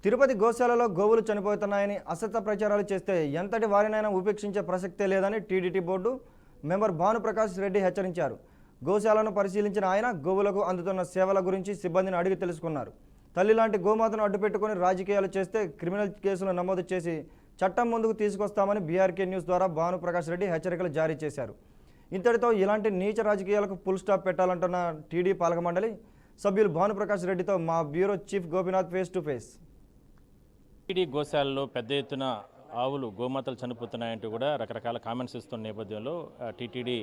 తిరుపతి గోశాలలో గోవులు చనిపోతున్నాయని అసత్య ప్రచారాలు చేస్తే ఎంతటి వారినైనా ఉపేక్షించే ప్రసక్తే లేదని TDT board member Bhanuprakash Reddy హెచ్చరించారు. గోశాలను పరిశీలించిన ఆయన గోవులకు అందుతున్న సేవల గురించి సిబ్బందిని అడిగి తెలుసుకున్నారు. తల్లి లాంటి గోమాతను అడ్డుపెట్టుకుని రాజకీయాలు చేస్తే క్రిమినల్ కేసులు నమోదు చేసి చట్టం ముందుకు తీసుకొస్తామని బీఆర్కే న్యూస్ ద్వారా భానుప్రకాష్ రెడ్డి హెచ్చరికలు జారీ చేశారు. ఇంతటితో ఇలాంటి నీచ రాజకీయాలకు ఫుల్ స్టాప్ పెట్టాలంటున్న టీడీ పాలక మండలి సభ్యులు భానుప్రకాష్ రెడ్డితో మా bureau chief Gopinath face to face. TD గోశాలలో పెద్ద ఎత్తున ఆవులు గోమాతలు చనిపోతున్నాయంటూ కూడా రకరకాల కామెంట్స్ ఇస్తున్న నేపథ్యంలో TTD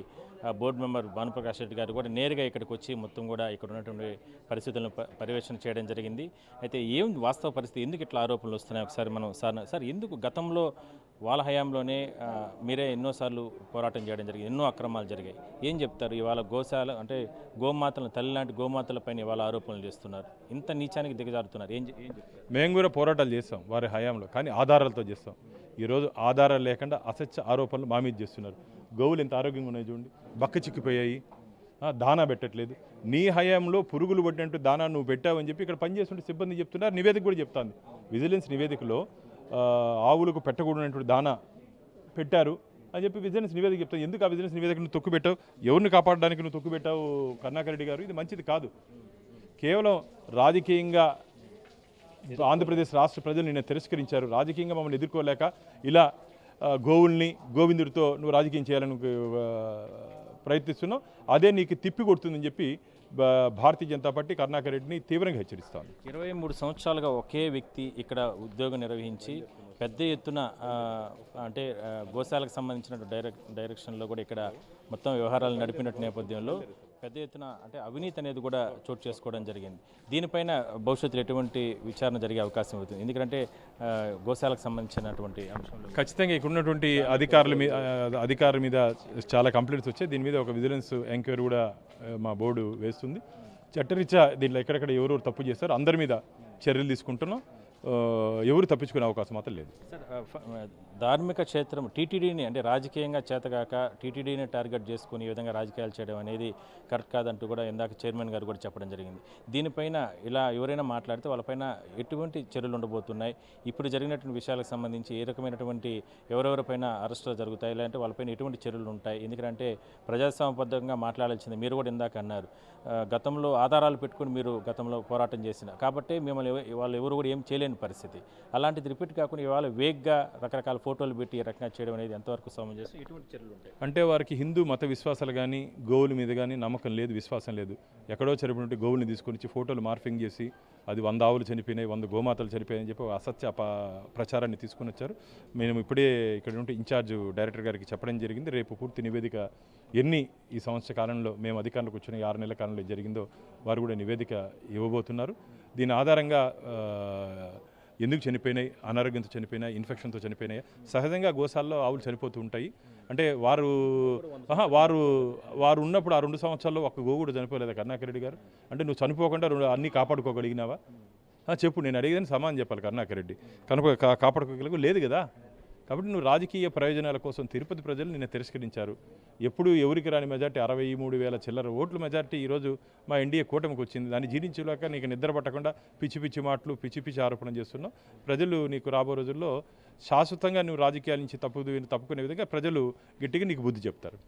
board member Bhanuprakash Reddy గారు కూడా నేరుగా ఇక్కడికి వచ్చి మొత్తం కూడా ఇక్కడ ఉన్నటువంటి పరిస్థితులను పర్యవేక్షణ చేయడం జరిగింది. అయితే ఏం వాస్తవ పరిస్థితి, ఎందుకు ఇట్లా ఆరోపణలు వస్తున్నాయి ఒకసారి మనం సార్ ఎందుకు గతంలో వాళ్ళ హయాంలోనే మీరే ఎన్నోసార్లు పోరాటం చేయడం జరిగింది, ఎన్నో అక్రమాలు జరిగాయి, ఏం చెప్తారు? ఇవాళ గోశాల అంటే గోమాతలను తల్లి లాంటి గోమాతలపైన ఇవాళ ఆరోపణలు చేస్తున్నారు, ఇంత నీచానికి దిగజారుతున్నారు, ఏం చెప్తారు? మేము కూడా పోరాటాలు చేస్తాం వారి హయాంలో, కానీ ఆధారాలతో చేస్తాం. ఈరోజు ఆధారాలు లేకుండా అసత్య ఆరోపణలు మా మీద చేస్తున్నారు. గోవులు ఎంత ఆరోగ్యంగా ఉన్నాయి చూడండి, బక్క చిక్కిపోయాయి, దానా పెట్టట్లేదు. నీ హయాంలో పురుగులు పట్టినట్టు దానా నువ్వు పెట్టావని చెప్పి ఇక్కడ పనిచేస్తుంటే సిబ్బంది చెప్తున్నారు. నివేదిక కూడా చెప్తాను, విజిలెన్స్ నివేదికలో ఆవులకు పెట్టకూడనటువంటి దానా పెట్టారు అని చెప్పి విజిలెన్స్ నివేదిక చెప్తాను. ఎందుకు ఆ విజిలెన్స్ నివేదిక నువ్వు తొక్కు పెట్టావు? ఎవరిని కాపాడడానికి నువ్వు తొక్కు పెట్టావు కరుణాకర్ రెడ్డి గారు? ఇది మంచిది కాదు. కేవలం రాజకీయంగా ఆంధ్రప్రదేశ్ రాష్ట్ర ప్రజలు నిన్న తిరస్కరించారు. రాజకీయంగా మమ్మల్ని ఎదుర్కోలేక ఇలా గోవుల్ని గోవిందుడితో నువ్వు రాజకీయం చేయాలని ప్రయత్నిస్తున్నావు. అదే నీకు తిప్పి కొడుతుందని చెప్పి భారతీయ జనతా పార్టీ కరుణాకర్ రెడ్డిని తీవ్రంగా హెచ్చరిస్తాను. 23 సంవత్సరాలుగా ఒకే వ్యక్తి ఇక్కడ ఉద్యోగం నిర్వహించి పెద్ద ఎత్తున అంటే గోశాలకు సంబంధించిన డైరెక్షన్లో కూడా ఇక్కడ మొత్తం వ్యవహారాలు నడిపినట్టు నేపథ్యంలో పెద్ద ఎత్తున అంటే అవినీతి అనేది కూడా చోటు చేసుకోవడం జరిగింది. దీనిపైన భవిష్యత్తులో ఎటువంటి విచారణ జరిగే అవకాశం అవుతుంది? ఎందుకంటే గోశాలకు సంబంధించినటువంటి అంశంలో ఖచ్చితంగా ఇక్కడ ఉన్నటువంటి అధికారుల మీద చాలా కంప్లైంట్స్ వచ్చాయి. దీని మీద ఒక విజిలెన్స్ ఎంక్వైరీ కూడా మా బోర్డు వేస్తుంది. చట్టరీత్యా దీంట్లో ఎక్కడెక్కడ ఎవరెవరు తప్పు చేస్తారో అందరి మీద చర్యలు తీసుకుంటున్నాం. ఎవరు తప్పించుకునే అవకాశం మాత్రం లేదు. సార్, ధార్మిక క్షేత్రం టీటీడీని అంటే రాజకీయంగా చేతగాక టీటీడీని టార్గెట్ చేసుకుని ఈ విధంగా రాజకీయాలు చేయడం అనేది కరెక్ట్ కాదంటూ కూడా ఇందాక చైర్మన్ గారు కూడా చెప్పడం జరిగింది. దీనిపైన ఇలా ఎవరైనా మాట్లాడితే వాళ్ళపైన ఎటువంటి చర్యలు ఉండబోతున్నాయి? ఇప్పుడు జరిగినటువంటి విషయాలకు సంబంధించి ఏ రకమైనటువంటి ఎవరెవరిపైన అరెస్టులు జరుగుతాయి, లేదంటే వాళ్ళపైన ఎటువంటి చర్యలు ఉంటాయి? ఎందుకంటే ప్రజాస్వామ్యబద్ధంగా మాట్లాడాల్సింది మీరు కూడా ఇందాక అన్నారు. గతంలో ఆధారాలు పెట్టుకుని మీరు గతంలో పోరాటం చేసిన కాబట్టి మిమ్మల్ని వాళ్ళు ఎవరు కూడా ఏం చేయలేని పరిస్థితి. అలాంటిది రిపీట్ కాకుండా ఇవాళ వేగ్గా రకరకాల ఫోటోలు పెట్టి ఈ రకంగా చేయడం అనేది ఎంతవరకు సమంజసం? ఎటువంటి చర్యలు ఉంటాయి? అంటే వారికి హిందూ మత విశ్వాసాలు కానీ గోవుల మీద కానీ నమ్మకం లేదు, విశ్వాసం లేదు. ఎక్కడో చనిపోయినట్టు గోవుల్ని తీసుకొని ఫోటోలు మార్ఫింగ్ చేసి అది 100 ఆవులు చనిపోయినాయి, 100 గోమాతలు చనిపోయాయని చెప్పి అసత్య ప్రచారాన్ని తీసుకుని వచ్చారు. మేము ఇప్పుడే ఇక్కడ నుండి ఇన్ఛార్జ్ డైరెక్టర్ గారికి చెప్పడం జరిగింది. రేపు పూర్తి నివేదిక ఎన్ని ఈ సంవత్సర కాలంలో మేము అధికారులకు వచ్చిన 6 నెలల కాలంలో జరిగిందో వారు కూడా నివేదిక ఇవ్వబోతున్నారు. దీని ఆధారంగా ఎందుకు చనిపోయినాయి, అనారోగ్యంతో చనిపోయినాయి, ఇన్ఫెక్షన్తో చనిపోయినాయి. సహజంగా గోశాలలో ఆవులు చనిపోతూ ఉంటాయి. అంటే వారు ఉన్నప్పుడు ఆ 2 సంవత్సరాల్లో ఒక్క గోవు కూడా చనిపోలేదా కరుణాకర్ రెడ్డి గారు? అంటే నువ్వు చనిపోకుండా అన్నీ కాపాడుకోగలిగినావా? చెప్పు, నేను అడిగేదని సమాధానం చెప్పాలి కరుణాకర్ రెడ్డి. కాపాడుకోగలిగి లేదు కదా. కాబట్టి నువ్వు రాజకీయ ప్రయోజనాల కోసం తిరుపతి ప్రజలు నిన్న తిరస్కరించారు. ఎప్పుడు ఎవరికి రాని మెజార్టీ 63,000 చిల్లర ఓట్ల మెజార్టీ ఈరోజు మా ఎన్డీఏ కూటమికి వచ్చింది. దాన్ని జీర్ణించలేక నీకు నిద్ర పట్టకుండా పిచ్చి పిచ్చి మాటలు పిచ్చి ఆరోపణ చేస్తున్నావు. ప్రజలు నీకు రాబో రోజుల్లో శాశ్వతంగా నువ్వు రాజకీయాల నుంచి తప్పుకునే విధంగా ప్రజలు గట్టిగా నీకు బుద్ధి చెప్తారు.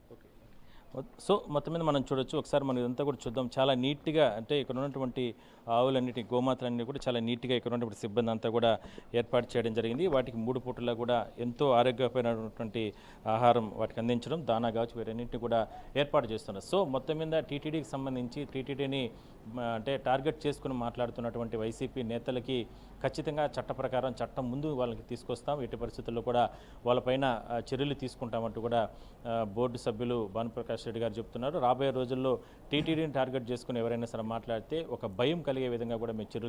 సో మొత్తం మీద మనం చూడొచ్చు, ఒకసారి మనం ఇదంతా కూడా చూద్దాం. చాలా నీట్గా అంటే ఇక్కడ ఉన్నటువంటి ఆవులన్నిటి గోమాతలన్నీ కూడా చాలా నీట్గా ఇక్కడ ఉన్నటువంటి సిబ్బంది అంతా కూడా ఏర్పాటు చేయడం జరిగింది. వాటికి 3 పూటలా కూడా ఎంతో ఆరోగ్యమైనటువంటి ఆహారం వాటికి అందించడం, దానా కావచ్చు వీటన్నింటినీ కూడా ఏర్పాటు చేస్తున్నారు. సో మొత్తం మీద టీటీడీకి సంబంధించి టీటీడీని అంటే టార్గెట్ చేసుకుని మాట్లాడుతున్నటువంటి వైసీపీ నేతలకి ఖచ్చితంగా చట్ట ప్రకారం చట్టం ముందు వాళ్ళకి తీసుకొస్తాం, ఎట్టి పరిస్థితుల్లో కూడా వాళ్ళపైన చర్యలు తీసుకుంటామంటూ కూడా బోర్డు సభ్యులు భానుప్రకాష్ రెడ్డి గారు చెప్తున్నారు. రాబోయే రోజుల్లో టీటీడీని టార్గెట్ చేసుకుని ఎవరైనా సరే మాట్లాడితే ఒక భయం కలిగే విధంగా కూడా మేము చర్యలు